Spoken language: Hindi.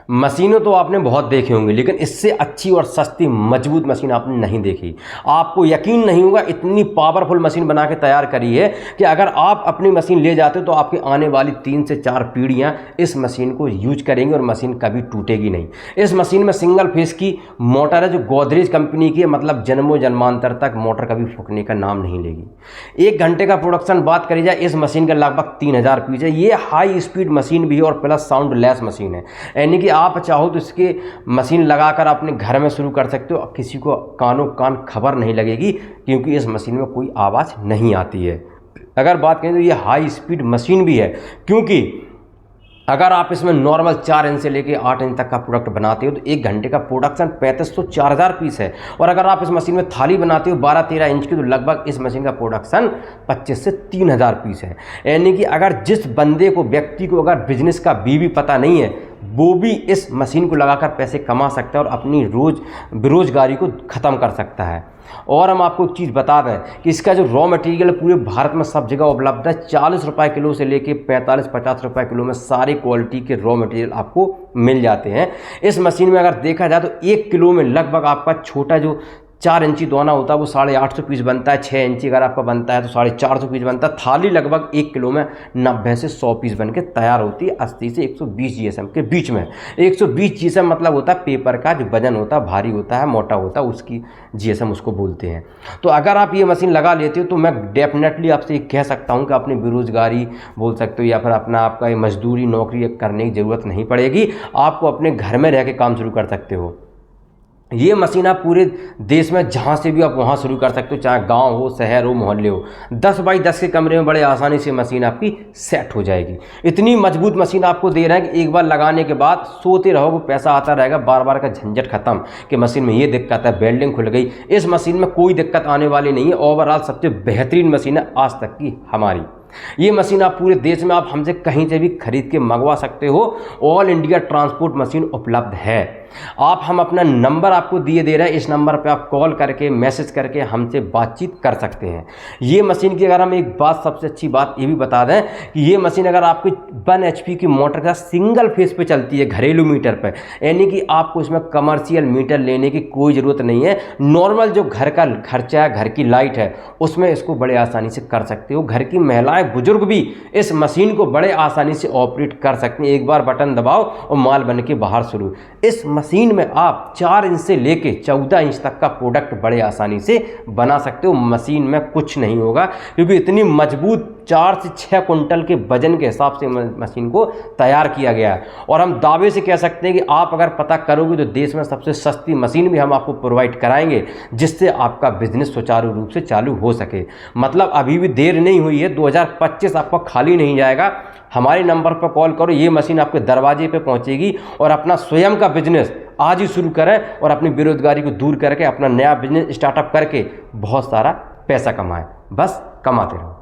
मशीनें तो आपने बहुत देखी होंगी, लेकिन इससे अच्छी और सस्ती मजबूत मशीन आपने नहीं देखी। आपको यकीन नहीं होगा, इतनी पावरफुल मशीन बना के तैयार करी है कि अगर आप अपनी मशीन ले जाते हो तो आपकी आने वाली 3 से 4 पीढ़ियां इस मशीन को यूज करेंगी और मशीन कभी टूटेगी नहीं। इस मशीन में सिंगल फेस की मोटर है जो गोदरेज कंपनी की है, मतलब जन्मों जन्मांतर तक मोटर कभी फूकने का नाम नहीं लेगी। 1 घंटे का प्रोडक्शन बात करी जाए, इस मशीन का लगभग 3000 पीस है। ये हाई स्पीड मशीन भी है और प्लस साउंड लेस मशीन है, यानी कि आप चाहो तो इसके मशीन लगाकर अपने घर में शुरू कर सकते हो, किसी को कानों कान खबर नहीं लगेगी क्योंकि इस मशीन में कोई आवाज़ नहीं आती है। अगर बात करें तो ये हाई स्पीड मशीन भी है, क्योंकि अगर आप इसमें नॉर्मल 4 इंच से लेके 8 इंच तक का प्रोडक्ट बनाते हो तो 1 घंटे का प्रोडक्शन 3500 4000 पीस है। और अगर आप इस मशीन में थाली बनाते हो 12-13 इंच की तो लगभग इस मशीन का प्रोडक्शन 25 से 3000 पीस है। यानी कि अगर जिस बंदे को, व्यक्ति को अगर बिजनेस का भी पता नहीं है, वो भी इस मशीन को लगाकर पैसे कमा सकता है और अपनी बेरोजगारी को ख़त्म कर सकता है। और हम आपको एक चीज़ बता दें कि इसका जो रॉ मटेरियल पूरे भारत में सब जगह उपलब्ध है। 40 रुपये किलो से लेके 45-50 रुपये किलो में सारी क्वालिटी के रॉ मटेरियल आपको मिल जाते हैं। इस मशीन में अगर देखा जाए तो 1 किलो में लगभग आपका छोटा जो 4 इंची दोना होता है वो 850 पीस बनता है। 6 इंची अगर आपका बनता है तो 450 पीस बनता है। थाली लगभग 1 किलो में 90 से 100 पीस बन के तैयार होती है, 80 से 120 जीएसएम के बीच में। 120 जीएसएम मतलब होता है पेपर का जो वजन होता है, भारी होता है, मोटा होता है, उसकी जीएसएम उसको बोलते हैं। तो अगर आप ये मशीन लगा लेते हो तो मैं डेफिनेटली आपसे कह सकता हूँ कि अपनी बेरोजगारी बोल सकते हो या फिर अपना आपका मजदूरी नौकरी करने की ज़रूरत नहीं पड़ेगी। आपको अपने घर में रह के काम शुरू कर सकते हो। ये मशीन आप पूरे देश में जहाँ से भी आप वहाँ शुरू कर सकते हो, चाहे गांव हो, शहर हो, मोहल्ले हो। 10 बाई 10 के कमरे में बड़े आसानी से मशीन आपकी सेट हो जाएगी। इतनी मजबूत मशीन आपको दे रहे हैं कि एक बार लगाने के बाद सोते रहोगे, पैसा आता रहेगा, बार बार का झंझट खत्म कि मशीन में ये दिक्कत है, वेल्डिंग खुल गई। इस मशीन में कोई दिक्कत आने वाली नहीं है। ओवरऑल सबसे बेहतरीन मशीन है आज तक की हमारी। ये मशीन आप पूरे देश में आप हमसे कहीं से भी खरीद के मंगवा सकते हो। ऑल इंडिया ट्रांसपोर्ट मशीन उपलब्ध है। हम अपना नंबर आपको दिए दे रहे हैं, इस नंबर पे आप कॉल करके, मैसेज करके हमसे बातचीत कर सकते हैं। ये मशीन की अगर हम एक बात, सबसे अच्छी बात ये भी बता दें कि ये मशीन अगर आपकी 1 HP की मोटर का सिंगल फेस पे चलती है, घरेलू मीटर पे, यानी कि आपको इसमें कमर्शियल मीटर लेने की कोई ज़रूरत नहीं है। नॉर्मल जो घर का खर्चा है, घर की लाइट है, उसमें इसको बड़े आसानी से कर सकते हो। घर की महिलाएं, बुजुर्ग भी इस मशीन को बड़े आसानी से ऑपरेट कर सकते हैं। एक बार बटन दबाओ और माल बन के बाहर शुरू। इस मशीन में आप 4 इंच से लेके 14 इंच तक का प्रोडक्ट बड़े आसानी से बना सकते हो। मशीन में कुछ नहीं होगा क्योंकि इतनी मजबूत 4 से 6 कुंटल के वजन के हिसाब से मशीन को तैयार किया गया है। और हम दावे से कह सकते हैं कि आप अगर पता करोगे तो देश में सबसे सस्ती मशीन भी हम आपको प्रोवाइड कराएंगे, जिससे आपका बिजनेस सुचारू रूप से चालू हो सके। मतलब अभी भी देर नहीं हुई है, 2025 आपका खाली नहीं जाएगा। हमारे नंबर पर कॉल करो, ये मशीन आपके दरवाजे पे पहुंचेगी और अपना स्वयं का बिजनेस आज ही शुरू करें और अपनी बेरोजगारी को दूर करके अपना नया बिजनेस स्टार्टअप करके बहुत सारा पैसा कमाएं। बस कमाते रहो।